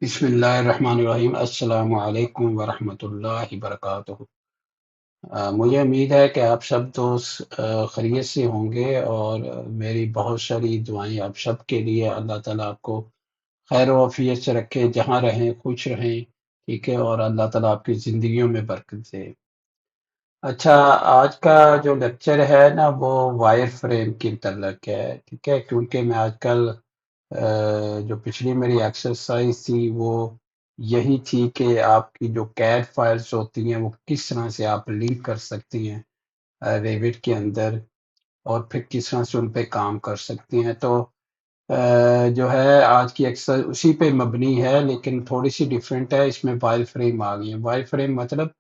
बिस्मिल्लाहिर्रहमानिर्रहीम अस्सलामु अलैकुम वरहमतुल्लाहि वबरकातुहू। मुझे उम्मीद है कि आप सब दोस्त खैरियत से होंगे और मेरी बहुत सारी दुआएं आप सब के लिए। अल्लाह ताला आपको खैर वाफियत से रखे, जहाँ रहें खुश रहें, ठीक है, और अल्लाह ताला आपकी ज़िंदगियों में बरकत दे। अच्छा, आज का जो लेक्चर है ना वो वायर फ्रेम के तल्लक है, ठीक है, क्योंकि मैं आजकल जो पिछली मेरी एक्सरसाइज थी वो यही थी कि आपकी जो कैड फाइल्स होती हैं वो किस तरह से आप लिंक कर सकती हैं रेविट के अंदर, और फिर किस तरह से उन पे काम कर सकती हैं। तो जो है आज की एक्सरसाइज उसी पे मबनी है, लेकिन थोड़ी सी डिफरेंट है। इसमें वाइल फ्रेम आ गई है। वाइल फ्रेम मतलब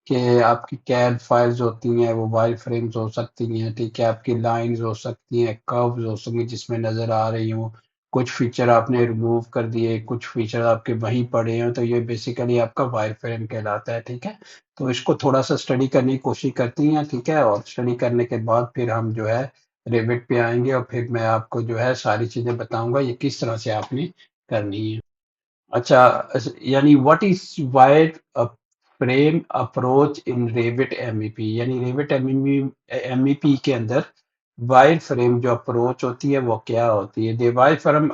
कि आपकी कैड फाइल्स होती हैं वो वाइल फ्रेम्स हो सकती हैं, ठीक है, आपकी लाइंस हो सकती हैं, कर्व्स हो सकती हैं जिसमें नज़र आ रही हों, कुछ फीचर आपने रिमूव कर दिए, कुछ फीचर आपके वहीं पड़े हों, तो ये बेसिकली आपका वाइल फ्रेम कहलाता है, ठीक है। तो इसको थोड़ा-सा स्टडी करने की कोशिश करती हैं, ठीक है, और स्टडी करने के बाद फिर हम जो है रिविट पे आएँगे और फिर मैं आपको जो है सारी चीज़ें बताऊँगा ये किस तरह से आपने करनी है। अच्छा, यानी what is wire frame approach in Revit MEP, यानी रेविट एमईपी के अंदर वायर फ्रेम जो अप्रोच होती है वो क्या होती है। The wire frame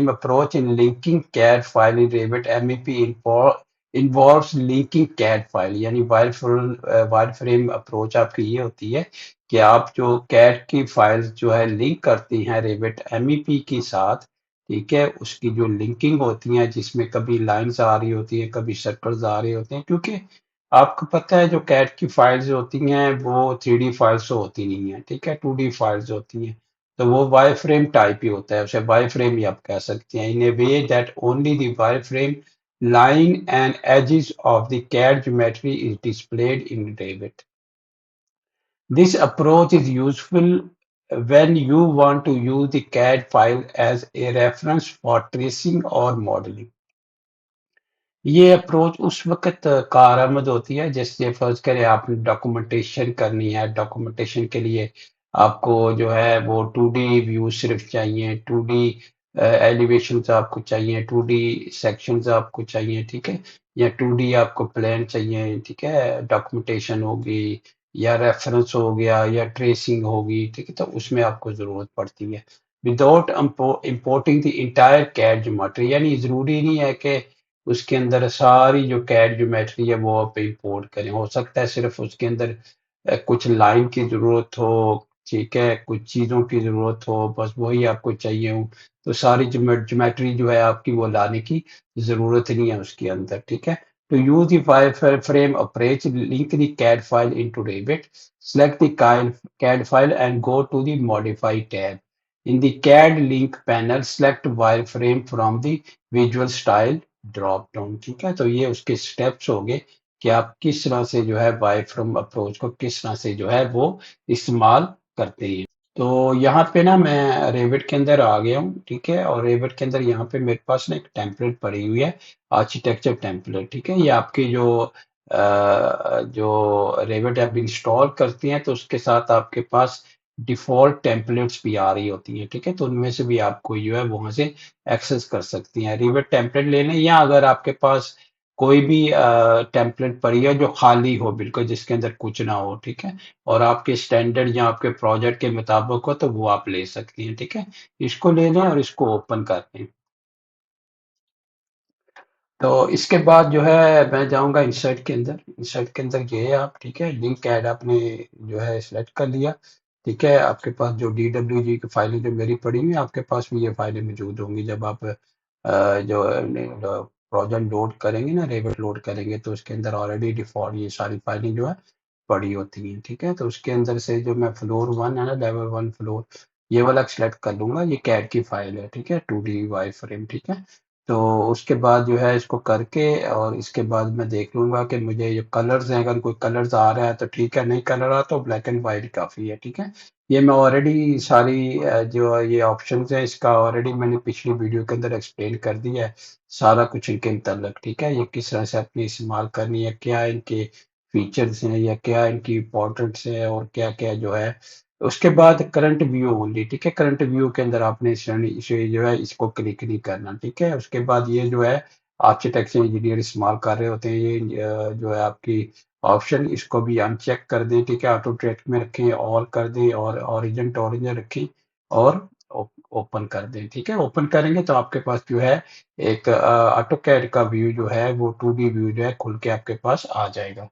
approach in linking CAD file in Revit MEP involves linking CAD file, यानी वायर फ्रेम अप्रोच आपकी ये होती है कि आप जो कैड की फाइल्स जो है लिंक करती हैं रेविट एमईपी के साथ, ठीक है, उसकी जो लिंकिंग होती है जिसमें कभी लाइन्स आ रही होती हैं, कभी सर्कल्स आ रहे होते हैं, क्योंकि आपको पता है जो कैट की फाइल्स होती हैं वो 3D फाइल्स तो होती नहीं है, ठीक है, 2D फाइल्स होती हैं। तो वो वाई फ्रेम टाइप ही होता है, उसे वाई फ्रेम ही आप कह सकते हैं। In a way that only the Y frame line and edges of the CAD geometry is displayed in Revit. This approach is useful when you want to use the CAD file as a reference for tracing or modeling. ये approach उस वक़्त कारआमद होती है जैसे फ़र्ज़ करें आपने documentation करनी है, डॉक्यूमेंटेशन के लिए आपको जो है वो 2D व्यू सिर्फ़ चाहिए, 2D एलिवेशंस आपको चाहिए, 2D सेक्शंस आपको चाहिए, ठीक है? या 2D आपको प्लान चाहिए, ठीक है? डॉक्यूमेंटेशन होगी या रेफ़रेंस हो गया या ट्रेसिंग होगी, ठीक है? तो उसमें आपको ज़रूरत पड़ती है। Without importing the entire CAD geometry, यानी ज़रूरी नहीं है कि उसके अंदर सारी जो कैड ज्योमेट्री है वो आप इंपोर्ट करें। हो सकता है सिर्फ उसके अंदर कुछ लाइन की ज़रूरत हो, ठीक है, कुछ चीज़ों की ज़रूरत हो, बस वही आपको चाहिए हो, तो सारी ज्योमेट्री जो है आपकी वो लाने की ज़रूरत नहीं है उसके अंदर, ठीक है। To use the wireframe approach, link the CAD file into Revit, select the CAD file and go to the Modify tab. In the CAD link panel, select wireframe from the Visual Style drop down, ठीक है। तो ये उसके steps हो गए कि आप किस तरह से जो है बाय फ्रॉम अप्रोच को किस तरह से जो है वो इस्तेमाल करते हैं। तो यहाँ पे ना मैं रेविट के अंदर आ गया हूँ, ठीक है, और रेविट के अंदर यहाँ पे मेरे पास ना एक टेम्पलेट पड़ी हुई है, आर्किटेक्चर टेम्पलेट, ठीक है। ये आपकी जो रेविट ऐप इंस्टॉल करती हैं तो उसके साथ आपके पास डिफ़ॉल्ट टेम्पलेट्स भी आ रही होती हैं, ठीक है। तो उनमें से भी आपको जो है वहाँ से एक्सेस कर सकती हैं। रिवेट टेम्पलेट ले लें, या अगर आपके पास कोई भी टेम्पलेट पड़ी है जो खाली हो बिल्कुल, जिसके अंदर कुछ ना हो, ठीक है, और आपके स्टैंडर्ड या आपके प्रोजेक्ट के मुताबिक हो तो वो आप ले सकती हैं, ठीक है। इसको ले लें और इसको ओपन कर लें। तो इसके बाद जो है मैं जाऊँगा इंसर्ट के अंदर। इंसर्ट के अंदर गए आप, ठीक है, लिंक ऐड आपने जो है सिलेक्ट कर लिया, ठीक है। आपके पास जो DWG की फाइलें जो मेरी पड़ी हुई हैं, आपके पास भी ये फाइलें मौजूद होंगी। जब आप जो प्रोजेक्ट लोड करेंगे ना, रेविट लोड करेंगे, तो उसके अंदर ऑलरेडी डिफ़ॉल्ट ये सारी फाइलें जो है पड़ी होती हैं, ठीक है। तो उसके अंदर से जो मैं फ्लोर 1 है ना, लेवल 1 फ्लोर, ये वाला सिलेक्ट कर लूँगा। ये कैड की फाइल है, ठीक है, 2D वाई फ्रेम, ठीक है। तो उसके बाद जो है इसको करके और इसके बाद मैं देख लूँगा कि मुझे ये कलर्स हैं, अगर कोई कलर्स आ रहा है तो ठीक है, नहीं कलर आ तो ब्लैक एंड व्हाइट काफ़ी है, ठीक है। ये मैं ऑलरेडी सारी जो ये ऑप्शंस हैं इसका ऑलरेडी मैंने पिछली वीडियो के अंदर एक्सप्लेन कर दिया है, सारा कुछ इनके मुतल्लिक, ठीक है। ये किस तरह से अपनी इस्तेमाल करनी है, क्या इनके फीचर्स हैं या क्या इनकी इम्पोर्टेंस है और क्या-क्या जो है उसके बाद करंट व्यू ओनली, ठीक है? करंट व्यू के अंदर आपने श्रेणी इसे जो है इसको क्लिक नहीं करना, ठीक है? उसके बाद ये जो है आर्किटेक्चर इंजीनियर इस्तेमाल कर रहे होते हैं, ये जो है आपकी ऑप्शन, इसको भी अनचेक कर दें, ठीक है? ऑटो ट्रैक में रखें, ऑल कर दें और ओरिजिन टू ओरिजिन रखें और ओपन कर दें, ठीक है? ओपन करेंगे तो आपके पास जो है एक ऑटो कैड का व्यू जो है वो 2D व्यू जो है खुल के आपके पास आ जाएगा।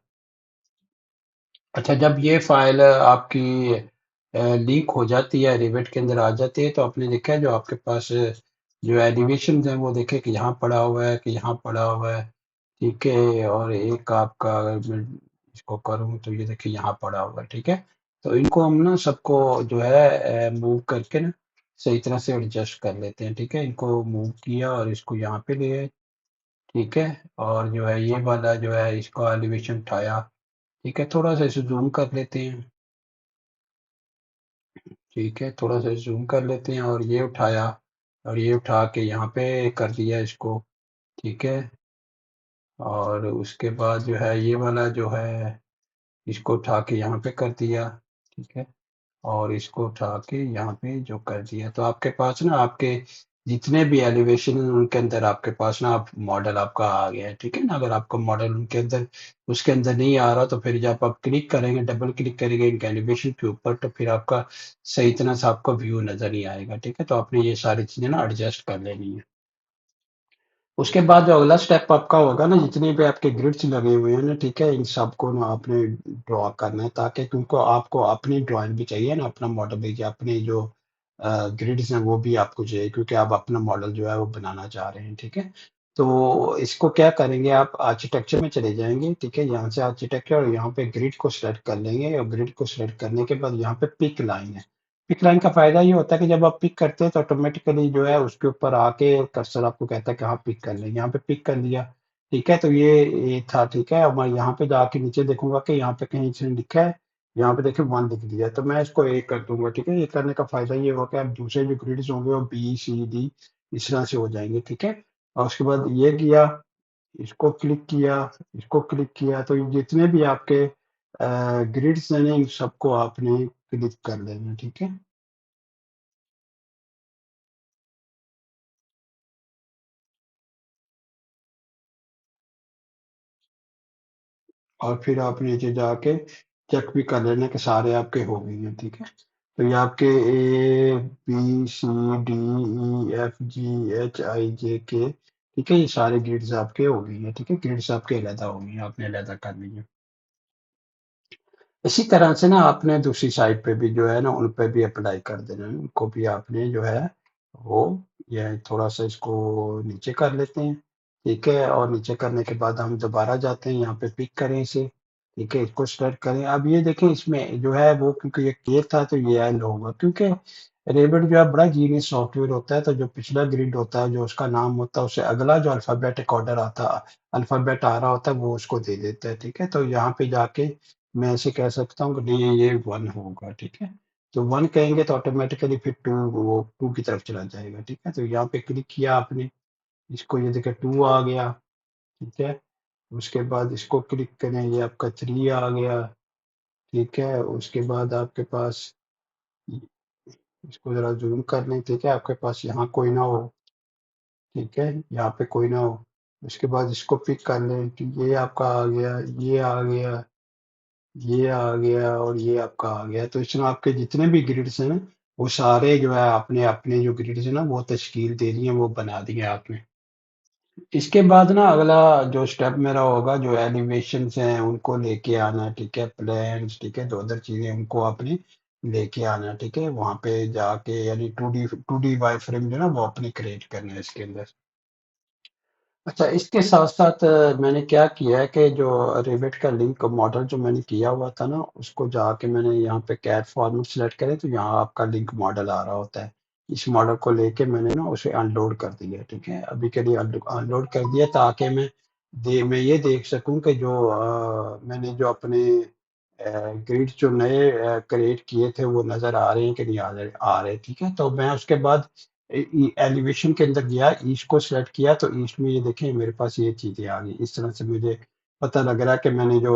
अच्छा, जब ये फ़ाइल आपकी लीक हो जाती है, रिवेट के अंदर आ जाती है, तो आपने देखा है जो आपके पास जो एलिवेशंस हैं, वो देखें कि यहाँ पड़ा हुआ है, कि यहाँ पड़ा हुआ है, ठीक है? और एक आपका अगर मैं इसको करूँ तो ये देखिए यहाँ पड़ा हुआ है, ठीक है? तो इनको हम ना सबको जो है मूव करके ना सही तरह से एडजस्ट कर लेते हैं, ठीक है? इनको मूव किया और इसको यहाँ पे ले आए, ठीक है? और जो है ये वाला जो है इसका एलिवेशन उठाया, ठीक है? थोड़ा-सा इसे ज़ूम कर लेते हैं। ठीक है, थोड़ा-सा ज़ूम कर लेते हैं और ये उठाया और ये उठा के यहाँ पे कर दिया इसको, ठीक है? और उसके बाद जो है ये वाला जो है इसको उठा के यहाँ पे कर दिया, ठीक है? और इसको उठा के यहाँ पे जो कर दिया, तो आपके पास ना आपके जितने भी एलिवेशन हैं उनके अंदर आपके पास ना आप मॉडल आपका आ गया है, ठीक है ना? अगर आपका मॉडल उनके अंदर उसके अंदर नहीं आ रहा तो फिर जब आप क्लिक करेंगे, डबल क्लिक करेंगे इनके एलिवेशन के ऊपर तो फिर आपका सही तरह से आपको व्यू नज़र नहीं आएगा, ठीक है? तो आपने ये सारी चीज़ें ना एडजस्ट कर लेनी है। उसके बाद जो अगला स्टेप आपका होगा ना, जितने भी आपके ग्रिड्स लगे हुए हैं ना, ठीक है? इन सबको ना आपने ड्रॉ करना है ताकि तुमको आपको अपनी ड्राइंग भी चाहिए ना, अपना मॉडल भी चाहिए, अपने जो ग्रिड्स हैं वो भी आपको चाहिए क्योंकि आप अपना मॉडल जो है वो बनाना चाह रहे हैं, ठीक है? तो इसको क्या करेंगे आप आर्किटेक्चर में चले जाएँगे, ठीक है? यहाँ से आर्किटेक्चर और यहाँ पे ग्रिड को सेलेक्ट कर लेंगे और ग्रिड को सेलेक्ट करने के बाद यहाँ पे पिक लाइन है। पिक लाइन का फ़ायदा ये होता है कि जब आप पिक करते हैं तो ऑटोमेटिकली जो है उसके ऊपर आके कर्सर आपको कहता है कि हाँ, पिक कर लें। यहाँ पे पिक कर लिया, ठीक है? तो ये था, ठीक है? अब मैं यहाँ पे जाके नीचे देखूँगा कि यहाँ पे कहीं से लिखा है, यहाँ पे देखिए 1 लिख दिया है, तो मैं इसको 1 कर दूँगा, ठीक है? ये करने का फ़ायदा ये होगा कि अब दूसरे जो ग्रिड्स होंगे वो बी, सी, डी इस तरह से हो जाएँगे, ठीक है? और उसके बाद ये किया, इसको क्लिक किया, तो ये जितने भी आपके ग्रिड्स हैं ना, इन सबको आपने क्लिक कर लेना, ठीक है? और फिर आप नीचे जाके चेक भी कर लेना कि सारे आपके हो गए हैं, ठीक है? तो ये आपके ए, बी, सी, डी, ई, एफ, जी, एच, आई, जे, के, ठीक है? ये सारे ग्रिड्स आपके हो गई हैं, ठीक है? ग्रिड्स आपके अलहदा हो गई हैं, आपने अलहदा कर ली हैं। इसी तरह से ना आपने दूसरी साइड पे भी जो है ना उन पे भी अप्लाई कर देना है, उनको भी आपने जो है वो ये थोड़ा-सा इसको नीचे कर लेते हैं, ठीक है? और नीचे करने के बाद हम दोबारा जाते हैं, यहाँ पे पिक करें इसे, ठीक है? इसको सेलेक्ट करें। अब ये देखें इसमें जो है वो क्योंकि ये के था तो ये एल होगा क्योंकि रेविट जो है बड़ा जीनियस सॉफ्टवेयर होता है, तो जो पिछला ग्रिड होता है, जो उसका नाम होता है, उससे अगला जो अल्फ़ाबेटिक ऑर्डर आता अल्फ़ाबेट आ रहा होता है, वो उसको दे देता है, ठीक है? तो यहाँ पे जाके मैं ऐसे कह सकता हूँ कि नहीं ये 1 होगा, ठीक है? तो 1 कहेंगे तो ऑटोमैटिकली फिर 2 वो 2 की तरफ चला जाएगा, ठीक है? तो यहाँ पे क्लिक किया आपने, इसको ये देखिए 2 आ गया, ठीक है? उसके बाद इसको क्लिक करें, ये आपका 3 आ गया, ठीक है? उसके बाद आपके पास इसको ज़रा ज़ूम कर लें, ठीक है? आपके पास यहाँ कोई ना हो, ठीक है? यहाँ पे कोई ना हो। उसके बाद इसको पिक कर लें, तो ये आपका आ गया, ये आ गया, ये आ गया और ये आपका आ गया। तो इसमें आपके जितने भी ग्रिड्स हैं ना, वो सारे जो है आपने अपने जो ग्रिड्स हैं ना, वो तश्कील दे दी है, वो बना दी है आपने। इसके बाद ना अगला जो स्टेप मेरा होगा, जो एलिवेशंस हैं, उनको लेके आना, ठीक है? प्लेन्स, ठीक है? 2 अदर चीज़ें उनको आपने लेके आना, ठीक है? वहाँ पे जाके यानी 2D वायरफ्रेम जो है ना, वो आपने क्रिएट करना है इसके अंदर। अच्छा, इसके साथ-साथ मैंने क्या किया है कि जो रिवेट का लिंक मॉडल जो मैंने किया हुआ था ना, उसको जाके मैंने यहाँ पे कैट फॉर्मेट सेलेक्ट करें, तो यहाँ आपका लिंक मॉडल आ रहा होता है। इस मॉडल को लेके मैंने ना उसे अनलोड कर दिया, ठीक है? अभी के लिए अनलोड कर दिया ताकि मैं ये देख सकूँ कि जो मैंने जो अपने ग्रिड जो नए क्रिएट किए थे, वो नज़र आ रहे हैं कि नहीं आ रहे, ठीक है? तो मैं उसके बाद एलिवेशन के अंदर गया, ईस्ट को सेलेक्ट किया तो ईस्ट में ये देखें मेरे पास ये चीज़ें आ गई। इस तरह से मुझे पता लग रहा है कि मैंने जो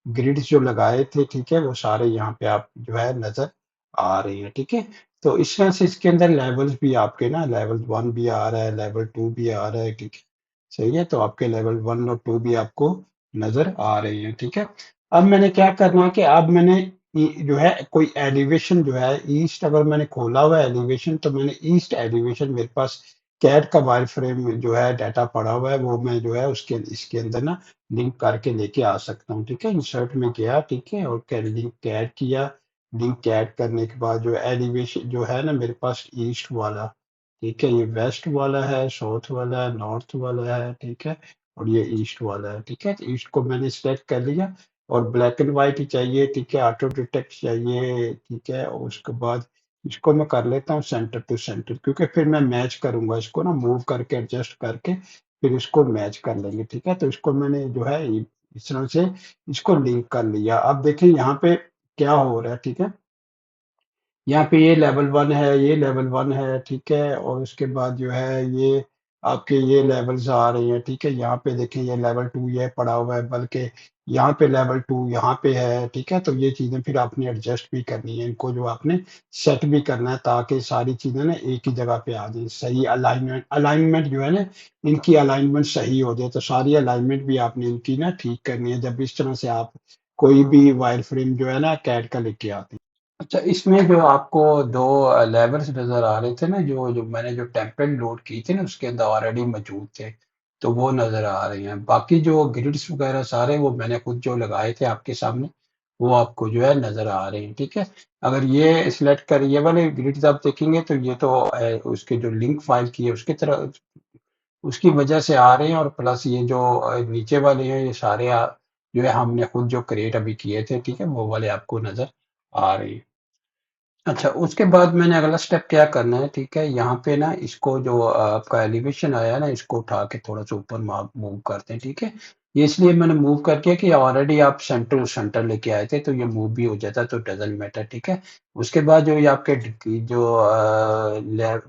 ग्रिड्स जो लगाए थे, ठीक है, वो सारे यहाँ पे आप जो है नज़र आ रहे हैं, ठीक है। तो इस तरह से इसके अंदर लेवल्स भी आपके ना लेवल 1 भी आ रहा है, लेवल 2 भी आ रहा है, ठीक है। सही है, तो आपके लेवल 1 और 2 भी आपको नज़र आ रहे हैं, ठीक है। अब मैंने क्या करना है कि अब मैंने जो है कोई एलिवेशन जो है ईस्ट, अगर मैंने खोला हुआ है एलिवेशन, तो मैंने ईस्ट एलिवेशन मेरे पास कैड का वायर फ्रेम जो है डाटा पड़ा हुआ है, वो मैं जो है उसके इसके अंदर ना लिंक करके लेके आ सकता हूँ, ठीक है। इंसर्ट में गया, ठीक है, और लिंक ऐड किया। लिंक ऐड करने के बाद जो एलिवेशन जो है ना मेरे पास ईस्ट वाला, ठीक है, ये वेस्ट वाला है, साउथ वाला है, नॉर्थ वाला है, ठीक है, और ये ईस्ट वाला है, ठीक है। तो ईस्ट को मैंने सिलेक्ट कर लिया, और ब्लैक एंड व्हाइट ही चाहिए, ठीक है, ऑटो डिटेक्ट चाहिए, ठीक है, और उसके बाद इसको मैं कर लेता हूँ सेंटर टू सेंटर, क्योंकि फिर मैं मैच करूंगा इसको ना, मूव करके एडजस्ट करके फिर इसको मैच कर लेंगे, ठीक है। तो इसको मैंने जो है इस तरह से इसको लिंक कर लिया। अब देखिए यहाँ पे क्या हो रहा है, ठीक है। यहाँ पे ये लेवल 1 है, ये लेवल 1 है, ठीक है, और उसके बाद जो है ये आपके ये लेवल्स आ रहे हैं, ठीक है। यहाँ पे देखें ये लेवल 2 ये पड़ा हुआ है, बल्कि यहाँ पे लेवल 2 यहाँ पे है, ठीक है। तो ये चीज़ें फिर आपने एडजस्ट भी करनी है, इनको जो आपने सेट भी करना है, ताकि सारी चीज़ें ना एक ही जगह पे आ जाएँ। सही अलाइनमेंट अलाइनमेंट जो है ना, इनकी अलाइनमेंट सही हो जाए, तो सारी अलाइनमेंट भी आपने इनकी ना ठीक करनी है, जब इस तरह से आप कोई भी वायर फ्रेम जो है ना कैड का लेके आते हैं। अच्छा, इसमें जो आपको 2 लेवल्स नज़र आ रहे थे ना, जो जो मैंने जो टेम्पलेट लोड की थी ना, उसके अंदर ऑलरेडी मौजूद थे, तो वो नज़र आ रहे हैं। बाकी जो ग्रिड्स वगैरह सारे वो मैंने खुद जो लगाए थे आपके सामने, वो आपको जो है नज़र आ रहे हैं, ठीक है। अगर ये सिलेक्ट कर ये वाले ग्रिड्स आप देखेंगे, तो ये तो उसके जो लिंक फाइल की है उसकी तरह उसकी वजह से आ रहे हैं, और प्लस ये जो नीचे वाले हैं ये सारे जो है हमने खुद जो क्रिएट अभी किए थे, ठीक है, वो वाले आपको नज़र आ रहे हैं। अच्छा, उसके बाद मैंने अगला स्टेप क्या करना है, ठीक है, यहाँ पे ना इसको जो आपका एलिवेशन आया है ना, इसको उठा के थोड़ा-सा ऊपर मूव करते हैं, ठीक है। ये इसलिए मैंने मूव करके कि ऑलरेडी आप सेंटर टू सेंटर लेके आए थे, तो ये मूव भी हो जाता, तो डज़न्ट मैटर, ठीक है। उसके बाद जो ये आपके जो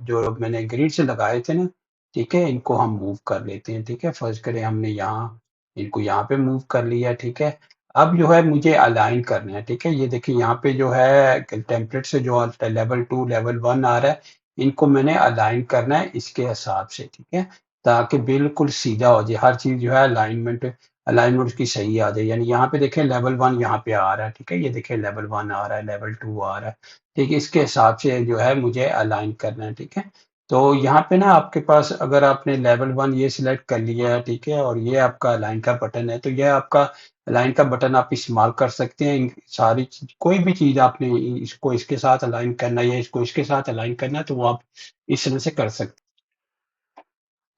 जो मैंने ग्रिड से लगाए थे ना, ठीक है, इनको हम मूव कर लेते हैं, ठीक है। फर्ज़ करें हमने यहाँ इनको यहाँ पे मूव कर लिया, ठीक है। अब जो है मुझे अलाइन करना है, ठीक है। ये देखिए यहाँ पे जो है टेम्पलेट से जो लेवल 2 लेवल 1 आ रहा है, इनको मैंने अलाइन करना है इसके हिसाब से, ठीक है, ताकि बिल्कुल सीधा हो जाए हर चीज़, जो है अलाइनमेंट अलाइनमेंट उसकी सही आ जाए। यानी यहाँ पे देखें लेवल 1 यहाँ पे आ रहा है, ठीक है, ये देखिए लेवल 1 आ रहा है, लेवल 2 आ रहा है, ठीक है, इसके हिसाब से जो है मुझे अलाइन करना है, ठीक है। तो यहाँ पे ना आपके पास अगर आपने लेवल 1 ये सिलेक्ट कर लिया है, ठीक है, और ये आपका अलाइन का बटन है, तो ये आपका अलाइन का बटन आप इस्तेमाल कर सकते हैं। सारी चीज कोई भी चीज़ आपने इसको इसके साथ अलाइन करना है या इसको इसके साथ अलाइन करना है, तो वो आप इस तरह से कर सकते हैं।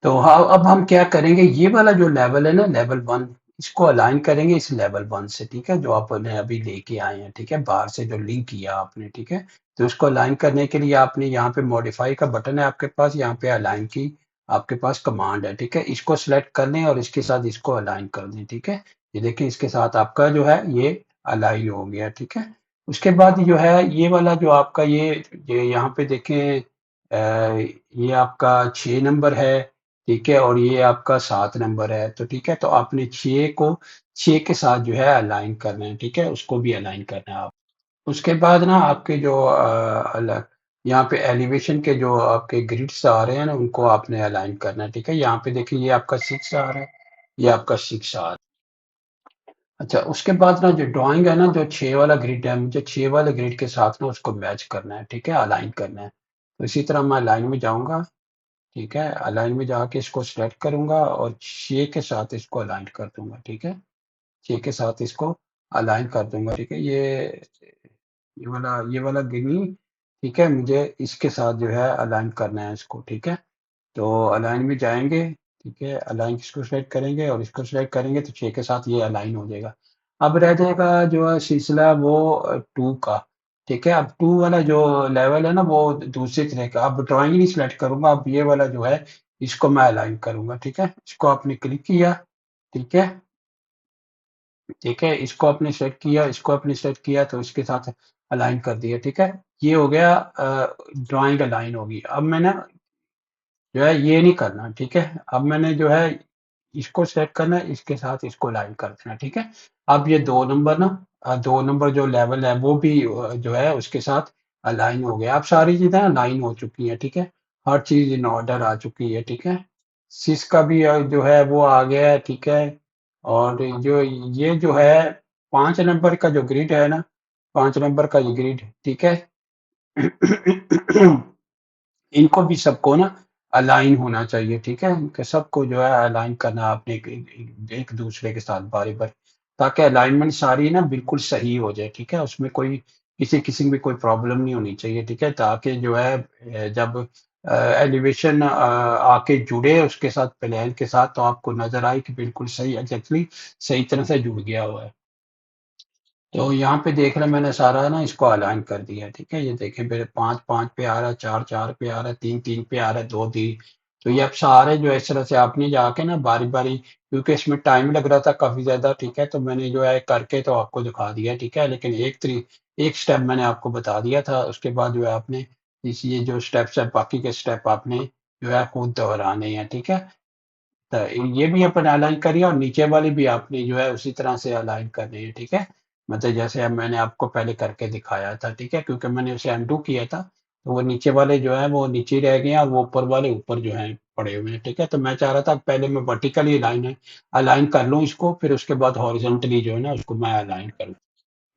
तो हाँ, अब हम क्या करेंगे, ये वाला जो लेवल है ना लेवल 1, इसको अलाइन करेंगे इस लेवल 1 से, ठीक है, जो आपने अभी लेके आए हैं, ठीक है, बाहर से जो लिंक किया आपने, ठीक है। तो इसको अलाइन करने के लिए आपने यहाँ पे मॉडिफाई का बटन है आपके पास, यहाँ पे अलाइन की आपके पास कमांड है, ठीक है। इसको सिलेक्ट कर लें और इसके साथ इसको अलाइन कर दें, ठीक है। ये देखिए इसके साथ आपका जो है ये अलाइन हो गया, ठीक है। उसके बाद जो है ये वाला जो आपका ये यहाँ पे देखें, ये आपका 6 नंबर है, ठीक है, और ये आपका 7 नंबर है, तो ठीक है, तो आपने 6 को 6 के साथ जो है अलाइन करना है, ठीक है, उसको भी अलाइन करना है आप। उसके बाद ना आपके जो अलग यहाँ पे एलिवेशन के जो आपके ग्रिड्स आ रहे हैं ना, उनको आपने अलाइन करना है, ठीक है। यहाँ पे देखिए ये आपका 6 आ रहा है, ये आपका 6 आ रहा है। अच्छा, उसके बाद ना जो ड्राइंग है ना, जो 6 वाला ग्रिड है, मुझे 6 वाले ग्रिड के साथ ना उसको मैच करना है, ठीक है, अलाइन करना है। तो इसी तरह मैं अलाइन में जाऊँगा, ठीक है, अलाइन में जाके इसको सिलेक्ट करूँगा और 6 के साथ इसको अलाइन कर दूँगा, ठीक है। 6 के साथ इसको अलाइन कर दूँगा, ठीक है। ये वाला गिनी, ठीक है, मुझे इसके साथ जो है अलाइन करना है इसको, ठीक है। तो अलाइन में जाएँगे, ठीक है, अलाइन इसको सिलेक्ट करेंगे और इसको सिलेक्ट करेंगे, तो 6 के साथ ये अलाइन हो जाएगा। अब रह जाएगा जो है सिलसिला वो 2 का, ठीक है। अब 2 वाला जो लेवल है ना, वो दूसरी तरह का, अब ड्राइंग नहीं सिलेक्ट करूँगा, अब ये वाला जो है इसको मैं अलाइन करूँगा, ठीक है। इसको आपने क्लिक किया, ठीक है, ठीक है, इसको आपने सेट किया, इसको आपने सेट किया, तो इसके साथ अलाइन कर दिया, ठीक है। ये हो गया ड्राइंग अलाइन होगी। अब मैंने जो है ये नहीं करना, ठीक है। अब मैंने जो है इसको सेलेक्ट करना है, इसके साथ इसको अलाइन कर देना, ठीक है? अब ये 2 नंबर ना 2 नंबर जो लेवल है वो भी जो है उसके साथ अलाइन हो गया। अब सारी चीज़ें अलाइन हो चुकी हैं, ठीक है? हर चीज़ इन ऑर्डर आ चुकी है, ठीक है? सिस का भी जो है वो आ गया है, ठीक है? और जो ये जो है 5 नंबर का जो ग्रिड है ना, 5 नंबर का ये ग्रिड, ठीक है? इनको भी सबको ना अलाइन होना चाहिए, ठीक है? इनके सबको जो है अलाइन करना आपने एक दूसरे के साथ बारी-बारी, ताकि अलाइनमेंट सारी ना बिल्कुल सही हो जाए, ठीक है? उसमें कोई किसी किस्म की कोई प्रॉब्लम नहीं होनी चाहिए, ठीक है? ताकि जो है जब एलिवेशन आके जुड़े उसके साथ प्लेन के साथ तो आपको नज़र आए कि बिल्कुल सही एग्ज़ैक्टली सही तरह से जुड़ गया हुआ है। तो यहाँ पे देख रहे हैं मैंने सारा ना इसको अलाइन कर दिया है, ठीक है? ये देखें मेरे 5-5 पे आ रहा है, 4-4 पे आ रहा है, 3-3 पे आ रहा है, 2-3 तो ये अब सारे जो है इस तरह से आपने जाके ना बारी-बारी क्योंकि इसमें टाइम लग रहा था काफ़ी ज़्यादा, ठीक है? तो मैंने जो है करके तो आपको दिखा दिया, ठीक है? लेकिन एक स्टेप मैंने आपको बता दिया था, उसके बाद जो है आपने इस ये जो स्टेप्स हैं, बाकी के स्टेप आपने जो है खुद दोहराने हैं, ठीक है? तो ये भी अपन अलाइन करिए और नीचे वाली भी आपने जो है उसी तरह से अलाइन करनी है, ठीक है? मतलब जैसे अब मैंने आपको पहले करके दिखाया था, ठीक है? क्योंकि मैंने उसे अनडू किया था, तो वो नीचे वाले जो हैं वो नीचे रह गए हैं और वो ऊपर वाले ऊपर जो हैं पड़े हुए हैं, ठीक है? तो मैं चाह रहा था पहले मैं वर्टिकली अलाइन कर लूँ इसको, फिर उसके बाद हॉरिज़ॉन्टली जो है ना उसको मैं अलाइन करूँ।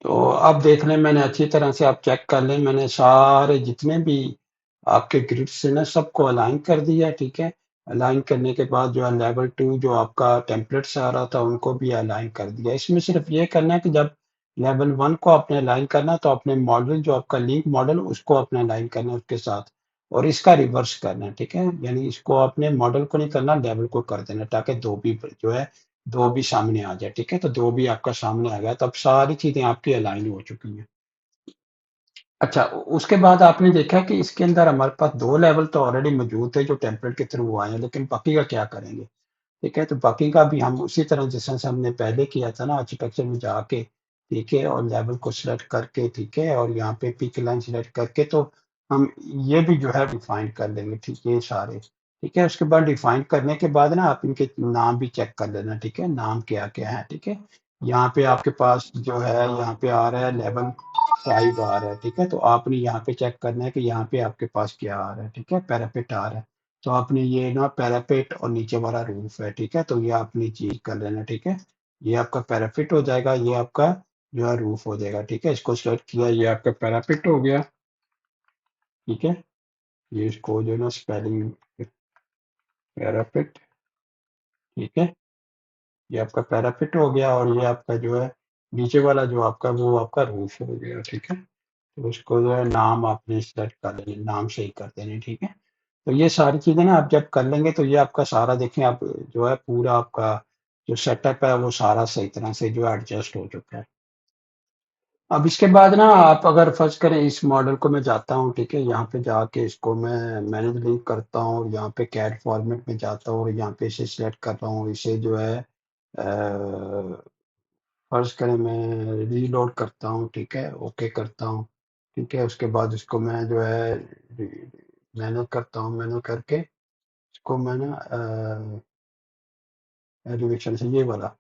तो अब देख लें मैंने अच्छी तरह से आप चेक कर लें, मैंने सारे जितने भी आपके ग्रिड्स हैं ना सबको अलाइन कर दिया, ठीक है? अलाइन करने के बाद जो है लेवल 2 जो आपका टेम्पलेट्स आ रहा था उनको भी अलाइन कर दिया। इसमें सिर्फ़ ये करना है कि जब लेवल 1 को आपने अलाइन करना है तो अपने मॉडल जो आपका लिंक मॉडल उसको अपने अलाइन करना है उसके साथ और इसका रिवर्स करना है, ठीक है? यानी इसको आपने मॉडल को नहीं करना लेवल को कर देना ताकि 2 भी जो है 2 भी सामने आ जाए, ठीक है? तो 2 भी आपका सामने आ गया, तो अब सारी चीज़ें आपकी अलाइन हो चुकी हैं। अच्छा, उ उसके बाद आपने देखा कि इसके अंदर हमारे पास 2 लेवल तो ऑलरेडी मौजूद थे जो टेम्पलेट के थ्रू आए हैं, लेकिन बाकी का क्या करेंगे? ठीक है, तो बाकी का भी हम उसी तरह जिस तरह से हमने पहले किया था ना आर्किटेक्चर में जाके, ठीक है? और लेवल को सिलेक्ट करके, ठीक है? और यहाँ पे पिक लाइन सिलेक्ट करके तो हम ये भी जो है डिफाइन कर लेंगे, ठीक है? ये सारे, ठीक है? उसके बाद डिफाइन करने के बाद ना आप इनके नाम भी चेक कर लेना, ठीक है? नाम क्या-क्या है, ठीक है? यहाँ पे आपके पास जो है यहाँ पे आ रहा है लेवल 5 आ रहा है, ठीक है? तो आपने यहाँ पे चेक करना है कि यहाँ पे आपके पास क्या आ रहा है, ठीक है? पैरापेट आ रहा है। तो आपने ये ना पैरापेट और नीचे वाला रूफ है, ठीक है? तो ये आपने चेक कर लेना, ठीक है? ये आपका पैरापेट हो जाएगा, ये आपका जो है रूफ हो जाएगा, ठीक है? इसको सेलेक्ट किया, ये आपका पैरापेट हो गया, ठीक है? ये इसको जो है ना स्पेलिंग पैरापेट, ठीक है? ये आपका पैरापेट हो गया और ये आपका जो है नीचे वाला जो आपका वो आपका रूफ हो गया, ठीक है? तो उसको जो है नाम आपने सेलेक्ट कर लेने, नाम सही कर देने, ठीक है? तो ये सारी चीज़ें ना आप जब कर लेंगे तो ये आपका सारा देखें आप जो है पूरा आपका जो सेटअप है वो सारा सही तरह से जो है एडजस्ट हो चुका है। अब इसके बाद ना आप अगर फ़र्ज़ करें इस मॉडल को मैं जाता हूँ, ठीक है? यहाँ पे जाके इसको मैं मैनेज लिंक करता हूँ और यहाँ पे कैड फॉर्मेट में जाता हूँ और यहाँ पे इसे सेलेक्ट कर रहा हूँ, इसे जो है फ़र्ज़ करें मैं रीलोड करता हूँ, ठीक है? ओके करता हूँ, ठीक है? उसके बाद इसको मैं जो है री मैनेज करता हूँ, मैनेज करके इसको मैं ना एलिवेशन से ये वाला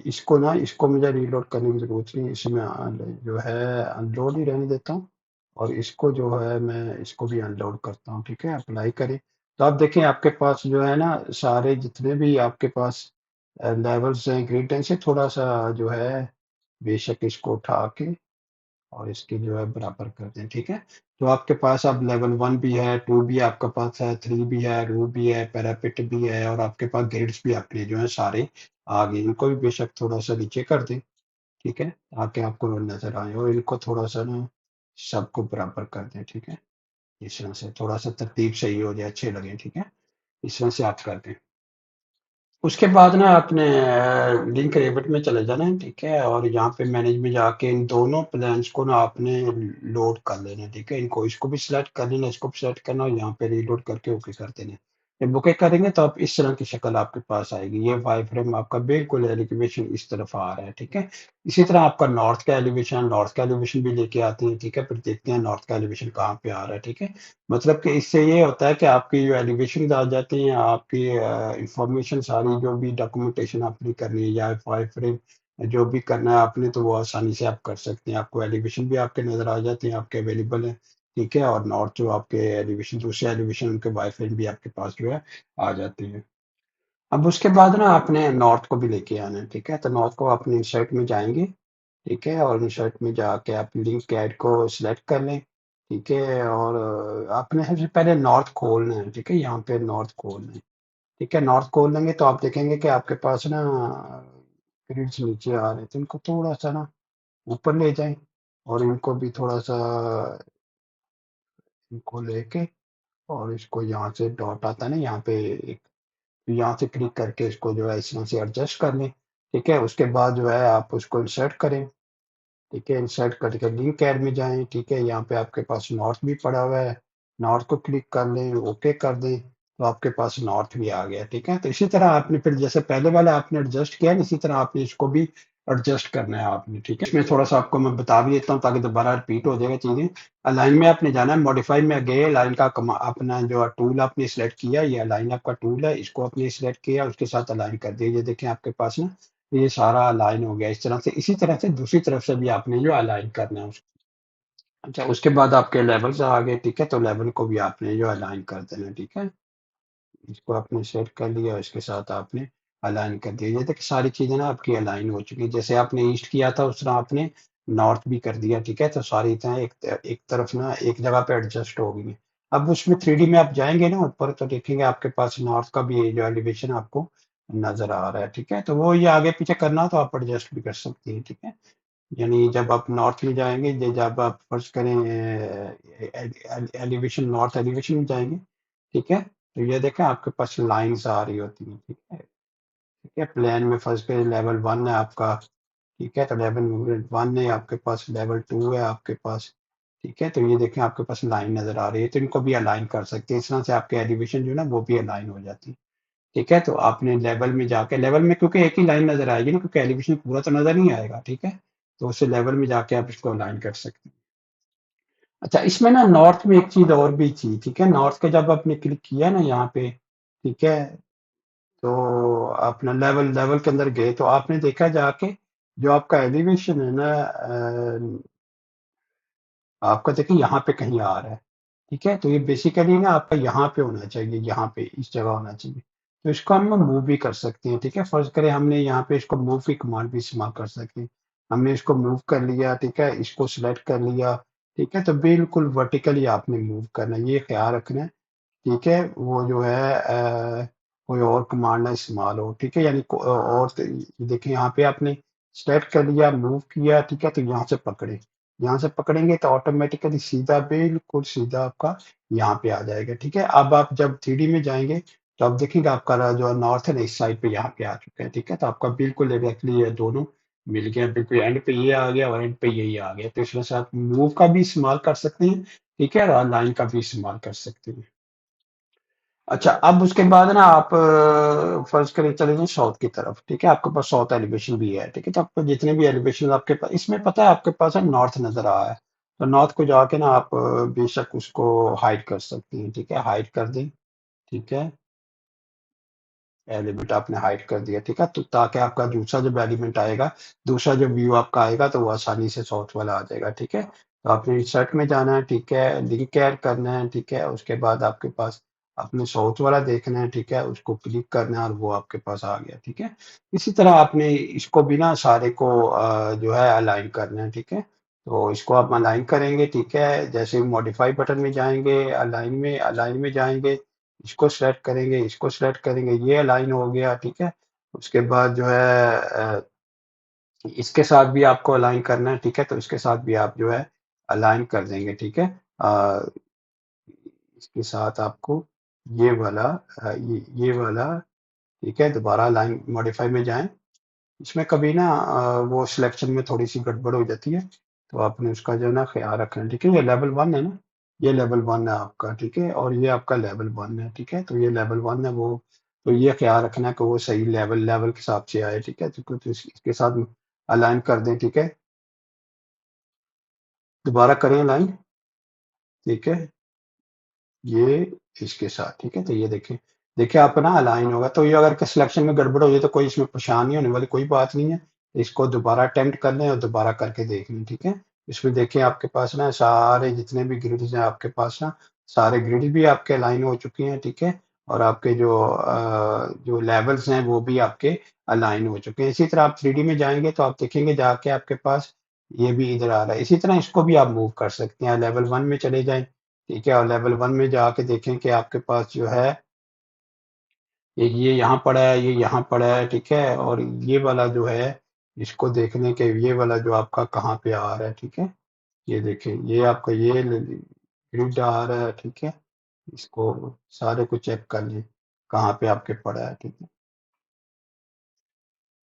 इसको ना इसको मुझे रीलोड करने की ज़रूरत नहीं है, इसे मैं जो है अनलोड ही रहने देता हूँ और इसको जो है मैं इसको भी अनलोड करता हूँ, ठीक है? अप्लाई करें, तो आप देखें आपके पास जो है ना सारे जितने भी आपके पास लेवल्स हैं, ग्रिड हैं, इसे थोड़ा-सा जो है बेशक इसको उठा के और इसकी जो है बराबर कर दें, ठीक है? तो आपके पास अब लेवल 1 भी है, 2 भी आपके पास है, 3 भी है, रूफ भी है, पैरापेट भी है और आपके पास ग्रिड्स भी अपने जो है सारे आ गए। इनको भी बेशक थोड़ा-सा नीचे कर दें, ठीक है? ताकि आपको नज़र आए और इनको थोड़ा-सा ना सबको बराबर कर दें, ठीक है? इस तरह से थोड़ा-सा तरतीब सही हो जाए, अच्छे लगें, ठीक है? इस तरह से आप कर दें। उसके बाद ना आपने लिंक रेविट में चले जाना है, ठीक है? और यहाँ पे मैनेज में जाके इन दोनों प्लान्स को ना आपने लोड कर लेना है, ठीक है? इनको इसको भी सिलेक्ट कर लेना, इसको भी सिलेक्ट करना और यहाँ पे रीलोड करके ओके कर देना है। जब ओके करेंगे तो आप इस तरह की शक्ल आपके पास आएगी। ये वाई फ्रेम आपका बिल्कुल एलिवेशन इस तरफ आ रहा है, ठीक है? इसी तरह आपका नॉर्थ का एलिवेशन भी लेके आते हैं, ठीक है? फिर देखते हैं नॉर्थ का एलिवेशन कहाँ पे आ रहा है, ठीक है? मतलब कि इससे ये होता है कि आपकी जो एलिवेशन आ जाती हैं, आपकी इंफॉर्मेशन सारी जो भी डॉक्यूमेंटेशन आपने करनी है या वाई फ्रेम जो भी करना है आपने, तो वो आसानी से आप कर सकते हैं। आपको एलिवेशन भी आपके नज़र आ जाते हैं, आपके अवेलेबल हैं, ठीक है? और नॉर्थ जो आपके एलिवेशन दूसरे एलिवेशन उनके वाई-फाई भी आपके पास जो है आ जाते हैं। अब उसके बाद ना आपने नॉर्थ को भी लेके आना है, ठीक है? तो नॉर्थ को अपने इंसर्ट में जाएँगे, ठीक है? और इंसर्ट में जाके आप लिंक ऐड को सिलेक्ट कर लें, ठीक है? और आपने सबसे पहले नॉर्थ खोलना है, ठीक है? यहाँ पे नॉर्थ खोलना है, ठीक है? नॉर्थ खोल लेंगे तो आप देखेंगे कि आपके पास ना ग्रिड्स नीचे आ रहे हैं, तो इनको थोड़ा-सा ना ऊपर ले जाएँ और इनको भी थोड़ा-सा इनको लेके और इसको यहाँ से डॉट आता है ना यहाँ पे एक, यहाँ से क्लिक करके इसको जो है इस तरह से एडजस्ट कर लें, ठीक है? उसके बाद जो है आप उसको इंसर्ट करें, ठीक है? इंसर्ट करके लिंक ऐड में जाएँ, ठीक है? यहाँ पे आपके पास नॉर्थ भी पड़ा हुआ है, नॉर्थ को क्लिक कर लें, ओके कर दें, तो आपके पास नॉर्थ भी आ गया, ठीक है? तो इसी तरह आपने फिर जैसे पहले वाला आपने एडजस्ट किया ना, इसी तरह आपने इसको भी एडजस्ट करना है आपने, ठीक है? इसमें थोड़ा-सा आपको मैं बता भी देता हूँ ताकि दोबारा रिपीट हो जाएगा चीज़ें। अलाइन में आपने जाना है, मॉडिफाई में गए, अलाइन का अपना जो टूल आपने सेलेक्ट किया, ये अलाइन आपका टूल है, इसको आपने सेलेक्ट किया, उसके साथ अलाइन कर दिया। ये देखें आपके पास ना ये सारा अलाइन हो गया इस तरह से। इसी तरह से दूसरी तरफ से भी आपने जो अलाइन करना है उसको। अच्छा, उसके बाद आपके लेवल्स आ गए, ठीक है? तो लेवल को भी आपने जो अलाइन कर देना है, ठीक है? इसको आपने सेट कर लिया और इसके साथ आपने अलाइन कर दिया। ये देखिए सारी चीज़ें ना आपकी अलाइन हो चुकी हैं। जैसे आपने ईस्ट किया था उस तरह आपने नॉर्थ भी कर दिया, ठीक है? तो सारी तरह एक तरफ ना एक जगह पे एडजस्ट हो गई हैं। अब उसमें 3D में आप जाएँगे ना ऊपर तो देखेंगे आपके पास नॉर्थ का भी जो एलिवेशन आपको नज़र आ रहा है, ठीक है? तो वो ये आगे-पीछे करना हो तो आप एडजस्ट भी कर सकती हैं, ठीक है? यानी जब आप नॉर्थ में जाएँगे, ज जब आप फ़र्ज़ करें एलिवेशन नॉर्थ एलिवेशन में जाएँगे, ठीक है? तो ये देखें आपके पास लाइन्स आ रही होती हैं, ठीक है? प्लेन में फ़र्ज़ करें लेवल 1 है आपका, ठीक है? तो लेवल 1 है आपके पास, लेवल 2 है आपके पास, ठीक है? तो ये देखें आपके पास लाइन नज़र आ रही है, तो इनको भी अलाइन कर सकते हैं। इस तरह से आपके एलिवेशन जो है ना वो भी अलाइन हो जाती है, ठीक है? तो आपने लेवल में जाके लेवल में क्योंकि एक ही लाइन नज़र आएगी ना क्योंकि एलिवेशन पूरा तो नज़र नहीं आएगा, ठीक है? तो उस लेवल में जाके आप इसको अलाइन कर सकते हैं। अच्छा इसमें ना नॉर्थ में एक चीज़ और भी थी, ठीक है? नॉर्थ का जब आपने क्लिक किया ना यहाँ पे, ठीक है? तो अपना लेवल लेवल के अंदर गए तो आपने देखा जाके जो आपका एलिवेशन है ना आपका देखिए यहाँ पे कहीं आ रहा है, ठीक है? तो ये बेसिकली ना आपका यहाँ पे होना चाहिए, यहाँ पे इस जगह होना चाहिए। तो इसको हम मूव भी कर सकते हैं, ठीक है? फ़र्ज़ करें हमने यहाँ पे इसको मूव की कमांड भी इस्तेमाल कर सकते हैं। हमने इसको मूव कर लिया, ठीक है? इसको सिलेक्ट कर लिया, ठीक है? तो बिल्कुल वर्टिकली आपने मूव करना है, ये ख़्याल रखना है। ठीक है? वो जो है कोई और कमांड ना इस्तेमाल हो, ठीक है? यानी और देखिए यहाँ पे आपने सेलेक्ट कर लिया, मूव किया, ठीक है? तो यहाँ से पकड़े, यहाँ से पकड़ेंगे तो ऑटोमेटिकली सीधा बिल्कुल सीधा आपका यहाँ पे आ जाएगा, ठीक है? अब आप जब 3D में जाएँगे, तो आप देखेंगे आपका जो नॉर्थ है ना इस साइड पे यहाँ पे आ चुका है, ठीक है? तो आपका बिल्कुल एग्ज़ैक्टली ये दोनों मिल गया, बिल्कुल एंड पे ये आ गया और एंड पे यही आ गया। तो इस वजह से आप मूव का भी इस्तेमाल कर सकते हैं, ठीक है? और लाइन का भी इस्तेमाल कर सकते हैं। अच्छा, अब उसके बाद ना आप फ़र्ज़ करें चले जाएँ साउथ की तरफ, ठीक है? आपके पास साउथ एलिवेशन भी है, ठीक है? तो आपको जितने भी एलिवेशन आपके पास इसमें पता है आपके पास है नॉर्थ नज़र आ रहा है, तो नॉर्थ को जाके ना आप बेशक उसको हाइड कर सकती हैं, ठीक है? हाइड कर दें, ठीक है? एलिमेंट आपने हाइड कर दिया, ठीक है? तो ताकि आपका दूसरा जब एलिमेंट आएगा, दूसरा जो व्यू आपका आएगा तो वो आसानी से साउथ वाला आ जाएगा, ठीक है? तो आपने इंसर्ट में जाना है, ठीक है? लिंक ऐड करना है, ठीक है? उसके बाद आपके पास आपने साउथ वाला देखना है, ठीक है? उसको क्लिक करना है और वो आपके पास आ गया, ठीक है? इसी तरह आपने इसको भी ना सारे को जो है अलाइन करना है, ठीक है? तो इसको आप अलाइन करेंगे, ठीक है? जैसे ही मॉडिफाई बटन में जाएँगे, अलाइन में जाएँगे, इसको सेलेक्ट करेंगे, ये अलाइन हो गया, ठीक है? उसके बाद जो है इसके साथ भी आपको अलाइन करना है, ठीक है? तो इसके साथ भी आप जो है अलाइन कर देंगे, ठीक है? अ, इसके साथ आपको ये वाला ये वाला ठीक है? दोबारा अलाइन मॉडिफाई में जाएँ। इसमें कभी ना वो सिलेक्शन में थोड़ी-सी गड़बड़ हो जाती है, तो आपने उसका जो है ना ख़्याल रखना है, ठीक है? ये लेवल 1 है ना? ये लेवल 1 है आपका, ठीक है? और ये आपका लेवल 1 है, ठीक है? तो ये लेवल 1 है वो, तो ये ख़्याल रखना है कि वो सही लेवल लेवल के हिसाब से आए, ठीक है? तो कुछ इसके साथ अलाइन कर दें, ठीक है? दोबारा करें अलाइन, ठीक है? ये इसके साथ, ठीक है? तो ये देखें, देखिए आपका ना अलाइन होगा। तो ये अगर के सिलेक्शन में गड़बड़ हो जाए तो कोई इसमें परेशानी होने वाली कोई बात नहीं है। इसको दोबारा अटेम्प्ट कर लें और दोबारा करके देख लें, ठीक है? इसमें देखिए आपके पास ना सारे जितने भी ग्रिड्स हैं आपके पास ना, सारे ग्रिड भी आपके अलाइन हो चुके हैं, ठीक है? और आपके जो लेवल्स हैं वो भी आपके अलाइन हो चुके हैं। इसी तरह आप 3D में जाएँगे तो आप देखेंगे जाके आपके पास ये भी इधर आ रहा है। इसी तरह इसको भी आप मूव कर सकते हैं। लेवल 1 में चले जाएँ, ठीक है? और लेवल 1 में जाके देखें कि आपके पास जो है एक ये यहाँ पड़ा है, ये यहाँ पड़ा है, ठीक है? और ये वाला जो है इसको देख लें कि ये वाला जो आपका कहाँ पे आ रहा है, ठीक है? ये देखें, ये आपका ये ग्रिड आ रहा है, ठीक है? इसको सारे को चेक कर लें कहाँ पे आपके पड़ा है, ठीक है?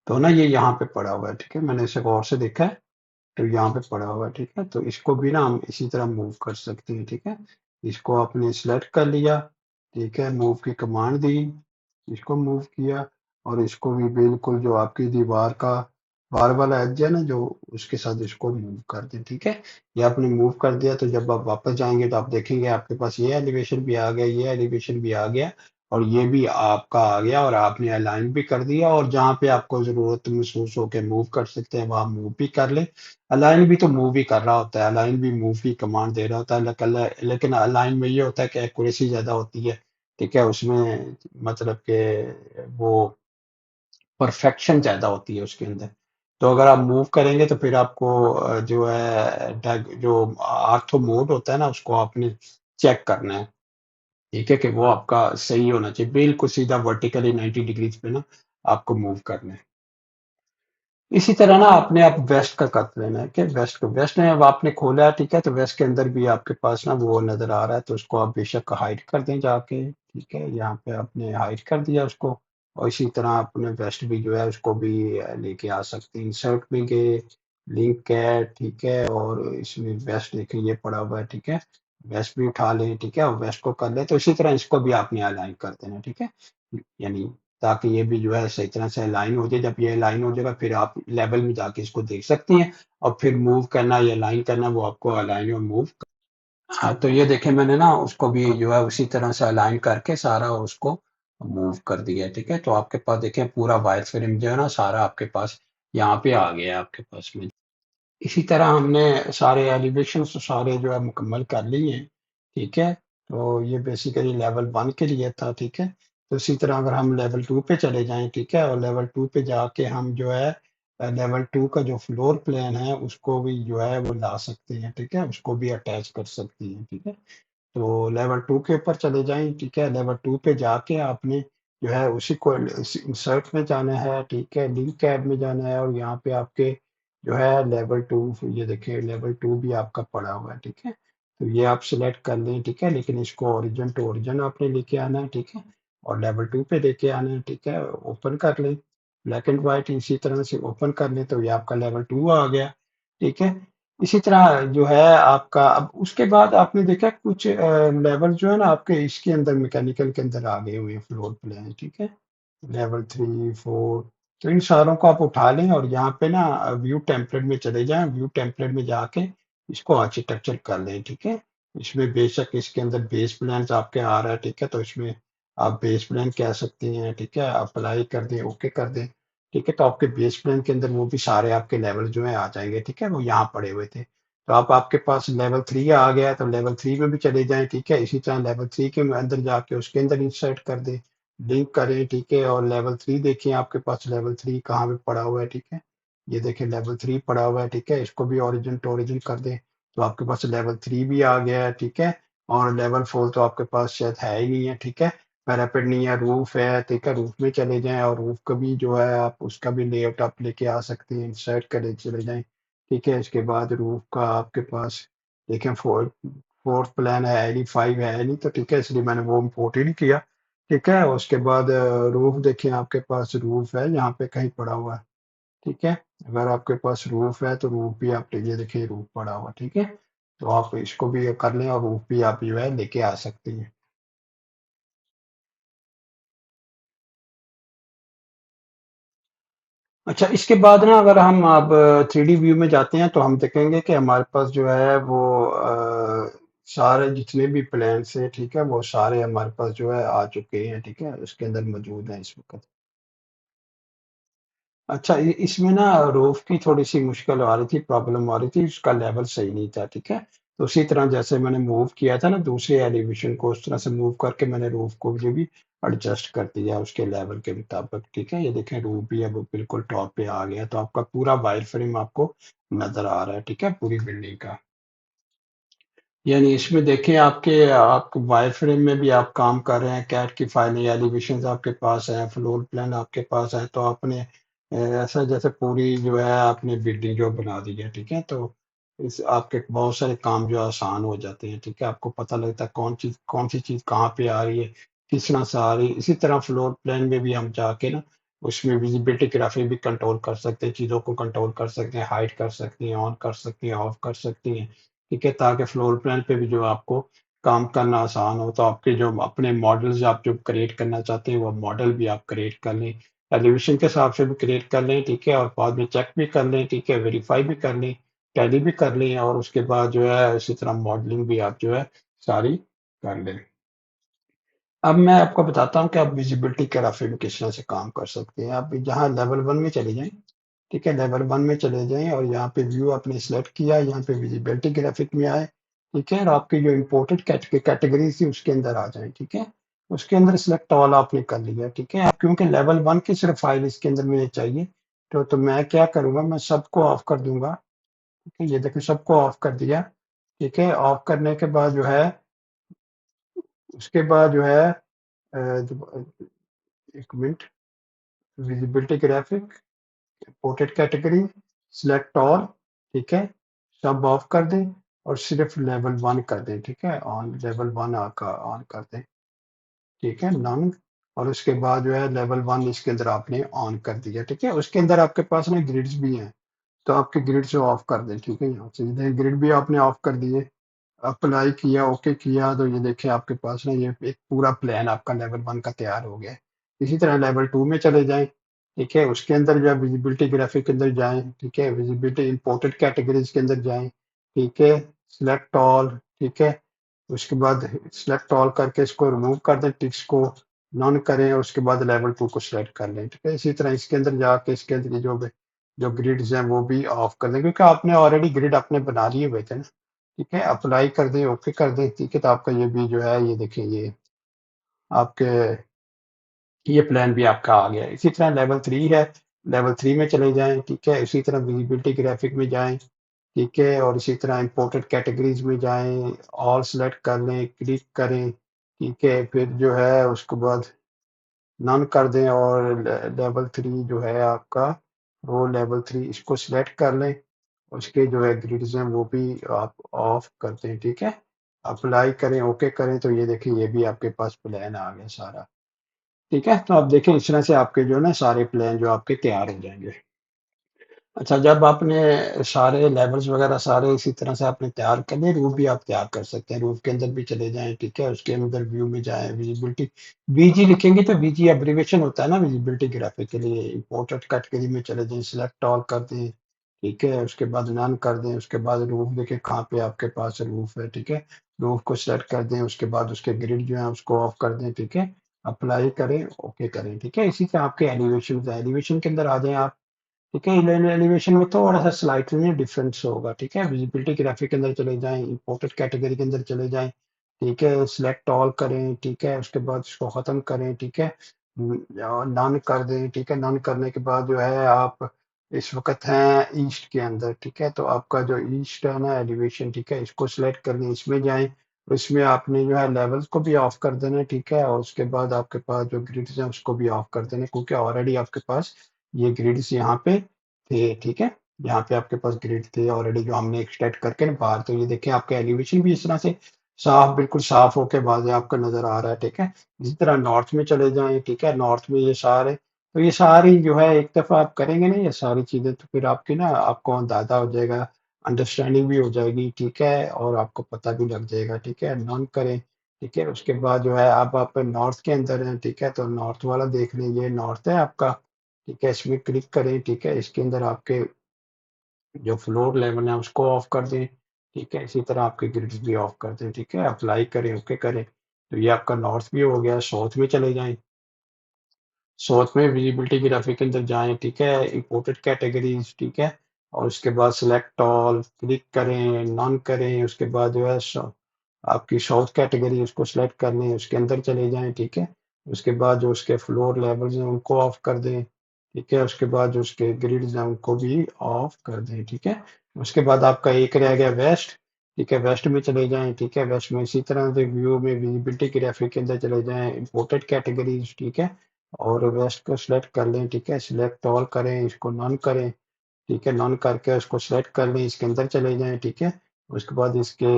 तो ना ये यहाँ पे पड़ा हुआ है, ठीक है? मैंने इसे गौर से देखा है, तो यहाँ पे पड़ा हुआ है, ठीक है? तो इसको भी ना हम इसी तरह मूव कर सकते हैं, ठीक है? इसको आपने सिलेक्ट कर लिया, ठीक है? मूव की कमांड दी, इसको मूव किया और इसको भी बिल्कुल जो आपकी दीवार का बार वाला एज है ना जो, उसके साथ इसको मूव कर दें, ठीक है? ये आपने मूव कर दिया तो जब आप वापस जाएंगे तो आप देखेंगे आपके पास ये एलिवेशन भी आ गया, ये एलिवेशन भी आ गया और ये भी आपका आ गया और आपने अलाइन भी कर दिया। और जहाँ पे आपको जरूरत महसूस हो के मूव कर सकते हैं वहां मूव भी कर ले। अलाइन भी तो मूव ही कर रहा होता है, अलाइन भी मूव की कमांड दे रहा होता है, लेकिन अलाइन में ये होता है कि एक्यूरेसी ज्यादा होती है, ठीक है? उसमें मतलब कि वो परफेक्शन ज़्यादा होती है उसके अंदर। तो अगर आप मूव करेंगे तो फिर आपको जो है जो आर्थो मोड होता है ना उसको आपने चेक करना है, ठीक है? कि वो आपका सही होना चाहिए, बिल्कुल सीधा वर्टिकली 90 डिग्रीज पे ना आपको मूव करना है। इसी तरह ना आपने आप वेस्ट का कर लेना है कि वेस्ट में अब आपने खोला है, ठीक है? तो वेस्ट के अंदर भी आपके पास ना वो नजर आ रहा है, तो उसको आप बेशक हाइड कर दें जाके, ठीक है? यहाँ पे आपने हाइड कर दिया उसको। और इसी तरह आपने वेस्ट भी जो है उसको भी लेके आ सकते हैं। इंसर्ट में गए, लिंक है, ठीक है? और इसमें वेस्ट देखें ये पड़ा हुआ है, ठीक है? वेस्ट भी उठा लें, ठीक है? और वेस्ट को कर लें तो इसी तरह इसको भी आपने अलाइन कर देना, ठीक है? यानी ताकि ये भी जो है सही तरह से अलाइन हो जाए। जब ये अलाइन हो जाएगा फिर आप लेवल में जाके इसको देख सकती हैं और फिर मूव करना या अलाइन करना वो आपको अलाइन और मूव। हाँ, तो ये देखें मैंने ना उसको भी जो है उसी तरह से अलाइन करके सारा उसको मूव कर दिया है, ठीक है? तो आपके पास देखें पूरा वायर फ्रेम जो है ना सारा आपके पास यहाँ पे आ गया है आपके पास में। इसी तरह हमने सारे एलिवेशन सारे जो है मुकम्मल कर लिए हैं, ठीक है? तो ये बेसिकली लेवल 1 के लिए था, ठीक है? तो इसी तरह अगर हम लेवल 2 पे चले जाएँ, ठीक है? और लेवल 2 पे जाके हम जो है लेवल 2 का जो फ्लोर प्लान है उसको भी जो है वो ला सकते हैं, ठीक है? उसको भी अटैच कर सकती हैं, ठीक है? तो लेवल 2 के ऊपर चले जाएँ, ठीक है? लेवल 2 पे जाके आपने जो है उसी को इंसर्ट में जाना है, ठीक है? लिंक ऐड में जाना है और यहाँ पे आपके जो है लेवल 2, ये देखिए लेवल 2 भी आपका पड़ा हुआ है, ठीक है? तो ये आप सिलेक्ट कर लें, ठीक है? लेकिन इसको ओरिजिन टू ओरिजिन आपने लेके आना है, ठीक है? और लेवल 2 पे लेके आना है, ठीक है? ओपन कर लें, ब्लैक एंड व्हाइट इसी तरह से ओपन कर लें तो ये आपका लेवल 2 आ गया, ठीक है? इसी तरह जो है आपका अब उसके बाद आपने देखा कुछ लेवल जो है ना आपके इसके अंदर मैकेनिकल के अंदर आ गए हुए हैं फ्लोर प्लान, ठीक है? लेवल 3, 4, तो इन सारों को आप उठा लें और यहाँ पे ना व्यू टेम्पलेट में चले जाएँ, व्यू टेम्पलेट में जाके इसको आर्किटेक्चर कर लें, ठीक है? इसमें बेशक इसके अंदर बेस प्लान्स आपके आ रहा है, ठीक है? तो इसमें आप बेस प्लान कह सकते हैं, ठीक है? अप्लाई कर दें, ओके कर दें, ठीक है? तो आपके बेस प्लान के अंदर वो भी सारे आपके लेवल जो हैं आ जाएँगे, ठीक है? वो यहाँ पड़े हुए थे। तो आप आपके पास लेवल 3 आ गया है तो लेवल 3 में भी चले जाएँ, ठीक है? इसी तरह लेवल 3 के अंदर जाके उसके अंदर इंसर्ट कर दें, लिंक करें, ठीक है? और लेवल 3 देखिए आपके पास लेवल 3 कहाँ पे पड़ा हुआ है, ठीक है? ये देखिए लेवल 3 पड़ा हुआ है, ठीक है? इसको भी ओरिजिन टू ओरिजिन कर दें, तो आपके पास लेवल 3 भी आ गया है, ठीक है? और लेवल 4 तो आपके पास शायद है ही नहीं है, ठीक है? पैरापेट नहीं है, रूफ है, ठीक है? रूफ में चले जाएँ और रूफ का भी जो है आप उसका भी लेआउट आप लेके आ सकते हैं, इंसर्ट करे चले जाएँ, ठीक है? इसके बाद रूफ का आपके पास देखें फोर्थ प्लान है नहीं, 5 है नहीं, तो ठीक है इसलिए मैंने वो इम्पोर्ट ही नहीं किया। ठीक है? उसके बाद रूफ देखिए आपके पास रूफ है यहाँ पे कहीं पड़ा हुआ है, ठीक है? अगर आपके पास रूफ है तो रूफ भी आप ये देखिए रूफ पड़ा हुआ, ठीक है? तो आप इसको भी कर लें और रूफ भी आप जो है लेके आ सकती हैं। अच्छा, इसके बाद ना अगर हम अब 3D व्यू में जाते हैं तो हम देखेंगे कि हमारे पास जो है वो सारे जितने भी प्लान्स हैं, ठीक है, वो सारे हमारे पास जो है आ चुके हैं, ठीक है, उसके अंदर मौजूद हैं इस वक्त। अच्छा, इसमें ना रूफ की थोड़ी सी मुश्किल आ रही थी, प्रॉब्लम आ रही थी, उसका लेवल सही नहीं था, ठीक है। तो उसी तरह जैसे मैंने मूव किया था ना दूसरे एलिवेशन को, उस तरह से मूव करके मैंने रूफ को जो भी एडजस्ट कर दिया उसके लेवल के मुताबिक, ठीक है। ये देखें रूफ भी अब बिल्कुल टॉप पे आ गया, तो आपका पूरा वायर फ्रेम आपको नजर आ रहा है, ठीक है, पूरी बिल्डिंग का। यानी इसमें देखें आप वायर फ्रेम में भी आप काम कर रहे हैं, कैट की फाइलें एलिवेशन आपके पास हैं, फ्लोर प्लान आपके पास है, तो आपने ऐसा जैसे पूरी जो है आपने बिल्डिंग जो बना दी है, ठीक है। तो इस आपके बहुत सारे काम जो आसान हो जाते हैं, ठीक है, आपको पता लगता है कौन सी चीज कहाँ पे आ रही है, किस तरह से आ रही है। इसी तरह फ्लोर प्लान में भी हम जाके ना उसमें विजिबिलिटी ग्राफिक भी कंट्रोल कर सकते हैं, चीज़ों को कंट्रोल कर सकते हैं, हाइड कर सकते हैं, ऑन कर सकते हैं, ऑफ कर सकते हैं, ठीक है, ताकि फ्लोर प्लान पे भी जो आपको काम करना आसान हो। तो आपके जो अपने मॉडल्स आप जो क्रिएट करना चाहते हैं वो मॉडल भी आप क्रिएट कर लें, एलिवेशन के हिसाब से भी क्रिएट कर लें, ठीक है, और बाद में चेक भी कर लें, ठीक है, वेरीफाई भी कर लें, टैली भी कर लें, और उसके बाद जो है इसी तरह मॉडलिंग भी आप जो है सारी कर लें। अब मैं आपको बताता हूँ कि आप विजिबिलिटी ग्राफिक में किस तरह से काम कर सकते हैं। आप यहाँ लेवल वन में चले जाएं, ठीक है, लेवल वन में चले जाएं और यहाँ पे व्यू आपने सेलेक्ट किया, यहाँ पे विजिबिलिटी ग्राफिक में आए, ठीक है, और आपकी जो इम्पोर्टेड कैटेगरी थी उसके अंदर आ जाए, ठीक है। उसके अंदर सिलेक्ट ऑल आपने कर लिया, ठीक है। आप क्योंकि लेवल वन की सिर्फ फाइल इसके अंदर मुझे चाहिए, तो मैं क्या करूंगा, मैं सबको ऑफ कर दूंगा, ठीक है। ये देखिए सबको ऑफ कर दिया, ठीक है। ऑफ करने के बाद जो है उसके बाद जो है एक minute, visibility graphic, imported category, select all, ठीक है, सब ऑफ कर दें और सिर्फ लेवल वन कर दें, ठीक है, ऑन लेवल वन का ऑन कर दें, ठीक है, नन। और उसके बाद जो है लेवल वन इसके अंदर आपने ऑन कर दिया, ठीक है। उसके अंदर आपके पास ना ग्रिड्स भी हैं, तो आपके ग्रिड से ऑफ कर दें, ठीक है। यहाँ से ग्रिड भी आपने ऑफ कर दिए, अप्लाई किया, ओके किया, तो ये देखिए आपके पास ना ये एक पूरा प्लान आपका लेवल वन का तैयार हो गया है। इसी तरह लेवल टू में चले जाएं, ठीक है, उसके अंदर जो है विजिबिलिटी ग्राफिक के अंदर जाएं, ठीक है, विजिबिलिटी इंपोर्टेड कैटेगरीज के अंदर जाएं, ठीक है, सिलेक्ट ऑल, ठीक है। उसके बाद सिलेक्ट ऑल करके इसको रिमूव कर दें, टिक्स को नॉन करें, और उसके बाद लेवल टू को सिलेक्ट कर लें, ठीक है। इसी तरह इसके अंदर जाके इसके अंदर ये जो जो ग्रिड्स हैं वो भी ऑफ कर दें, क्योंकि आपने ऑलरेडी ग्रिड अपने बना लिए हुए थे ना, ठीक है। अप्लाई कर दें, ओके कर दें, ठीक है। तो आपका ये भी जो है ये देखिए ये आपके ये प्लान भी आपका आ गया है। इसी तरह लेवल थ्री है, लेवल थ्री में चले जाएं, ठीक है। इसी तरह विजिबिलिटी ग्राफिक में जाएं, ठीक है, और इसी तरह इंपोर्टेड कैटेगरीज में जाएं, ऑल सेलेक्ट कर लें, क्लिक करें, ठीक है। फिर जो है उसके बाद नन कर दें और लेवल थ्री जो है आपका, वो लेवल थ्री इसको सिलेक्ट कर लें, उसके जो है ग्रिड्स हैं वो भी आप ऑफ कर दें, ठीक है। अप्लाई करें, ओके करें, तो ये देखिए ये भी आपके पास प्लान आ गया सारा, ठीक है। तो आप देखें इस तरह से आपके जो है ना सारे प्लान जो आपके तैयार हो जाएंगे। अच्छा, जब आपने सारे लेवल्स वगैरह सारे इसी तरह से आपने तैयार कर लिए, रूफ भी आप तैयार कर सकते हैं, रूफ के अंदर भी चले जाएं, ठीक है, उसके अंदर व्यू में जाएं, विजिबिलिटी वीजी लिखेंगे तो वीजी एब्रिवेशन होता है ना विजिबिलिटी ग्राफिक के लिए। इंपोर्टेड कैटेगरी में चले जाएं, सिलेक्ट ऑल कर दें, ठीक है, उसके बाद नन कर दें, उसके बाद रूफ देखें कहाँ पे आपके पास रूफ है, ठीक है, रूफ को सिलेक्ट कर दें, उसके बाद उसके ग्रिड जो है उसको ऑफ कर दें, ठीक है, अप्लाई करें, ओके करें, ठीक है। इसी तरह आपके एलिवेशन एलिवेशन के अंदर आ जाएं आप, ठीक है। एलिवेशन में थोड़ा सा स्लाइटली डिफरेंस होगा, ठीक है। विजिबिलिटी ग्राफिक के अंदर चले जाएं, इंपोर्टेड कैटेगरी के अंदर चले जाएं, ठीक है, सिलेक्ट ऑल करें, ठीक है, उसके बाद इसको खत्म करें, ठीक है, नन कर दें, ठीक है। नन करने के बाद जो है आप इस वक्त हैं ईस्ट के अंदर, ठीक है। तो आपका जो ईस्ट है ना एलिवेशन, ठीक है, इसको सिलेक्ट कर लें, इसमें जाएं, इसमें आपने जो है लेवल्स को भी ऑफ कर देना, ठीक है, और उसके बाद आपके पास जो ग्रिड्स हैं उसको भी ऑफ कर देना, क्योंकि ऑलरेडी आपके पास ये ग्रिड्स यहाँ पे थे, ठीक है। यहाँ पे आपके पास ग्रिड थे ऑलरेडी जो हमने एक्सट्रैक्ट करके ना बाहर, तो ये देखें आपके एलिवेशन भी इस तरह से साफ बिल्कुल साफ होके वाज़ेह आपका नजर आ रहा है, ठीक है। इसी तरह नॉर्थ में चले जाएं, ठीक है, नॉर्थ में ये सारे, तो ये सारी जो है एक दफा आप करेंगे ना ये सारी चीजें, तो फिर आपकी ना आपको अंदाजा हो जाएगा, अंडरस्टैंडिंग भी हो जाएगी, ठीक है? और आपको पता भी लग जाएगा, ठीक है? नॉन करें, ठीक है? उसके बाद जो है अब आप नॉर्थ के अंदर हैं, ठीक है? तो नॉर्थ वाला देख लें, ये नॉर्थ है आपका, ठीक है? इसमें क्लिक करें, ठीक है? इसके अंदर आपके जो फ्लोर लेवल है उसको ऑफ कर दें, ठीक है? इसी तरह आपके ग्रिड्स भी ऑफ कर दें, ठीक है? अप्लाई करें, ओके करें। तो ये आपका नॉर्थ भी हो गया, साउथ में चले जाएँ। साउथ में विजिबिलिटी ग्राफिक के अंदर जाएँ, ठीक है? इंपोर्टेड कैटेगरीज़, ठीक है? और उसके बाद सिलेक्ट ऑल, क्लिक करें, नॉन करें, उसके बाद जो है आपकी साउथ कैटेगरी उसको सिलेक्ट कर लें, उसके अंदर चले जाएँ, ठीक है? उसके बाद जो उसके फ्लोर लेवल्स हैं उनको ऑफ कर दें, ठीक है? उसके बाद जो उसके ग्रिड्स हैं उनको भी ऑफ कर दें, ठीक है? उसके बाद आपका एक रह गया वेस्ट, ठीक है? वेस्ट में चले जाएँ, ठीक है? वेस्ट में इसी तरह से व्यू में विजिबिलिटी ग्राफिक के अंदर चले जाएँ, इंपोर्टेड कैटेगरीज़, ठीक है? और वेस्ट को सिलेक्ट कर लें, ठीक है? सिलेक्ट ऑल करें, इसको नॉन करें, ठीक है? नॉन करके उसको सिलेक्ट कर लें, इसके अंदर चले जाएँ, ठीक है? उसके बाद इसके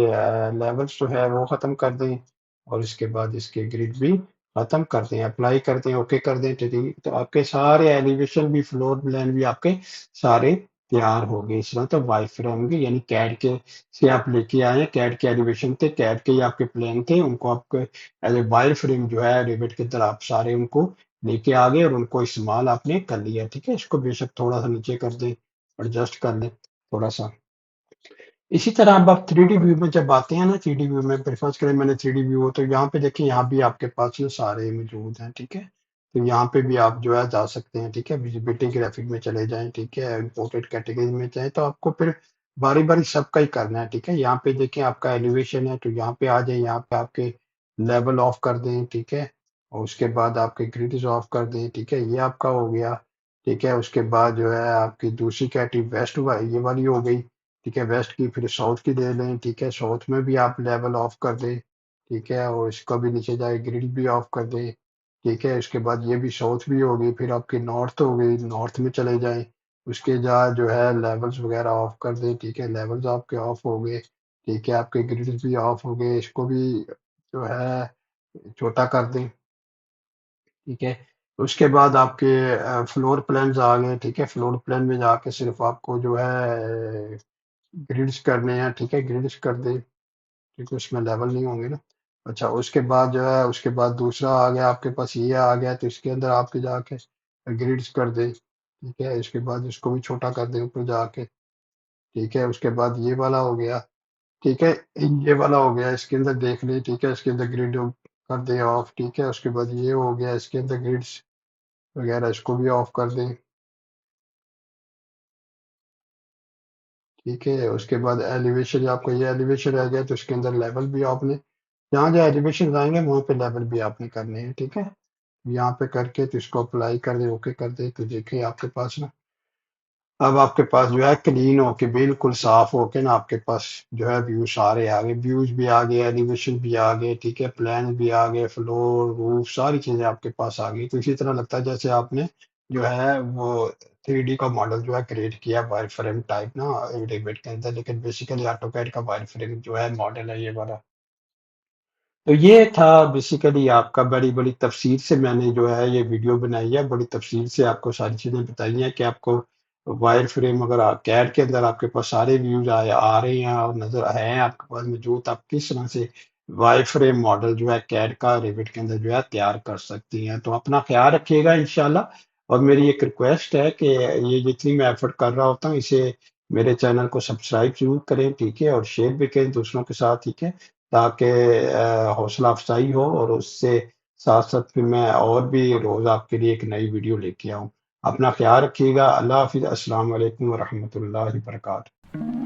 लेवल्स जो है वो ख़त्म कर दें और इसके बाद इसके ग्रिड भी ख़त्म कर दें, अप्लाई कर दें, ओके कर दें, ठीक। तो आपके सारे एलिवेशन भी, फ्लोर प्लान भी आपके सारे तैयार हो गए। इस तरह तो वाई फ्रेम के यानी कैड के से आप लेके आए हैं, कैड के एलिवेशन थे, कैड के ही आपके प्लान थे, उनको आपको एज ए वायर फ्रेम जो है रिवेट की तरह आप सारे उनको लेके आ गए और उनको इस्तेमाल आपने कर लिया, ठीक है? इसको बेशक थोड़ा सा नीचे कर दें, एडजस्ट कर लें थोड़ा सा। इसी तरह अब आप 3D व्यू में जब आते हैं ना, 3D व्यू में प्रेफर करें, मैंने 3D व्यू हो तो यहाँ पे देखिए, यहाँ भी आपके पास ये सारे मौजूद हैं, ठीक है? तो यहाँ पे भी आप जो है जा सकते हैं, ठीक है? विजिबिलिटी ग्राफिक में चले जाएं, ठीक है? इंपोर्टेड कैटेगरी में जाए तो आपको फिर बारी बारी सबका ही करना है, ठीक है? यहाँ पे देखिए आपका एलिवेशन है तो यहाँ पे आ जाए, यहाँ पे आपके लेवल ऑफ कर दें, ठीक है? और उसके बाद आपके ग्रिड्स ऑफ कर दें, ठीक है? ये आपका हो गया, ठीक है? उसके बाद जो है आपकी दूसरी कैटेगरी वेस्ट ये वाली हो गई, ठीक है? वेस्ट की फिर साउथ की ले लें, ठीक है? साउथ में भी आप लेवल ऑफ कर दें, ठीक है? और इसका भी नीचे जाए, ग्रिड भी ऑफ कर दें, ठीक है? उसके बाद ये भी साउथ भी हो गई, फिर आपकी नॉर्थ हो गई, नॉर्थ में चले जाएँ, उसके जहाँ जो है लेवल्स वगैरह ऑफ कर दें, ठीक है? लेवल्स आपके ऑफ हो गए, ठीक है? आपके ग्रिड्स भी ऑफ हो गए, इसको भी जो है छोटा कर दें, ठीक है? उसके बाद आपके फ्लोर प्लान्स आ गए, ठीक है? फ्लोर प्लान में जाके सिर्फ़ आपको जो है ग्रिड्स करने हैं, ठीक है? ग्रिड्स कर दें, क्योंकि उसमें लेवल नहीं होंगे ना। अच्छा, उसके बाद जो है उसके बाद दूसरा आ गया आपके पास, ये आ गया तो इसके अंदर आपके जाके ग्रिड्स कर दें, ठीक है? इसके बाद इसको भी छोटा कर दें ऊपर जाके, ठीक है? उसके बाद ये वाला हो गया, ठीक है? ये वाला हो गया, इसके अंदर देख लें, ठीक है? इसके अंदर ग्रिड कर दें ऑफ, ठीक है? उसके बाद ये हो गया, इसके अंदर ग्रिड्स वगैरह इसको भी ऑफ कर दें, ठीक है? उसके बाद एलिवेशन, आपका ये एलिवेशन रह गया तो इसके अंदर लेवल भी आपने जहाँ जहाँ एलिवेशन आएंगे वहाँ पे लेवल भी आपने करने हैं, ठीक है? यहाँ पे करके तो इसको अप्लाई कर दे, ओके कर दे, तो देखिए आपके पास ना अब आपके पास जो है क्लीन होके बिल्कुल साफ होके ना आपके पास जो है व्यू सारे आ गए, व्यूज भी आ गए, एलिवेशन भी आ गए, ठीक है? प्लान भी आ गए, फ्लोर रूफ सारी चीजें आपके पास आ गई। तो इसी तरह लगता है जैसे आपने जो है वो 3D का मॉडल जो है क्रिएट किया वायर फ्रेम टाइप ना रेडिमेड के अंदर, लेकिन बेसिकली ऑटोकैड का वायर फ्रेम जो है मॉडल है ये वाला। तो ये था बेसिकली आपका, बड़ी बड़ी तफसील से मैंने जो है ये वीडियो बनाई है, बड़ी तफसील से आपको सारी चीज़ें बताई हैं कि आपको वायर फ्रेम अगर कैड के अंदर आपके पास सारे व्यूज आ रहे हैं और नज़र हैं आपके पास मौजूद, आप किस तरह से वायर फ्रेम मॉडल जो है कैड का रिविट के अंदर जो है तैयार कर सकती हैं। तो अपना ख्याल रखिएगा इंशाल्लाह, और मेरी एक रिक्वेस्ट है कि ये जितनी मैं एफर्ट कर रहा होता हूँ इसे मेरे चैनल को सब्सक्राइब जरूर करें, ठीक है? और शेयर भी करें दूसरों के साथ, ठीक है? ताकि हौसला अफजाई हो और उससे साथ साथ फिर मैं और भी रोज़ आपके लिए एक नई वीडियो लेके आऊँ। अपना ख्याल रखिएगा। अल्लाह हाफ़िज़। अस्सलाम वालेकुम व रहमतुल्लाहि व बरकातहू।